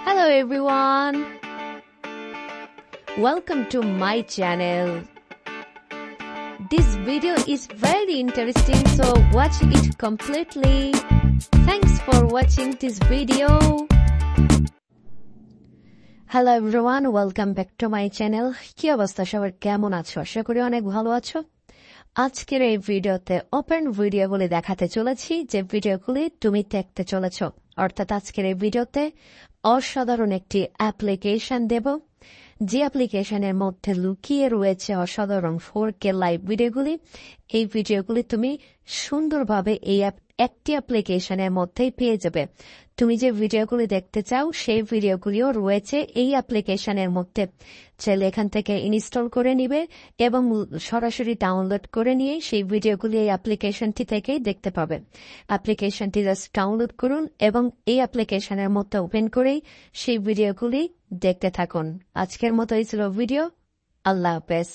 Hello everyone, welcome to my channel. This video is very interesting, so watch it completely. Thanks for watching this video. Hello everyone, welcome back to my channel. কি অবস্থা সবার, কেমন আছো? আশা করি অনেক ভালো আছো। আজকের এই ভিডিওতে ওপেন ভিডিওগুলি দেখাতে চলেছি, যে ভিডিওগুলি তুমি দেখতে চলেছ। অর্থাৎ আজকের এই ভিডিওতে অসাধারণ একটি অ্যাপ্লিকেশন দেব, যে অ্যাপ্লিকেশনের মধ্যে লুকিয়ে রয়েছে অসাধারণ 4K লাইভ ভিডিওগুলি। এই ভিডিওগুলি তুমি সুন্দরভাবে এই একটি অ্যাপ্লিকেশনের মধ্যেই পেয়ে যাবে। তুমি যে ভিডিওগুলি দেখতে চাও সেই ভিডিওগুলিও রয়েছে এই অ্যাপ্লিকেশনের মধ্যে। চাইলে এখান থেকে ইনস্টল করে নিবে এবং সরাসরি ডাউনলোড করে নিয়ে সেই ভিডিওগুলি এই অ্যাপ্লিকেশনটি থেকেই দেখতে পাবে। অ্যাপ্লিকেশনটি জাস্ট ডাউনলোড করুন এবং এই অ্যাপ্লিকেশনের মধ্যে ওপেন করেই সেই ভিডিওগুলি দেখতে থাকুন। আজকের মতো এই ছিল ভিডিও। আল্লাহ হাফেজ।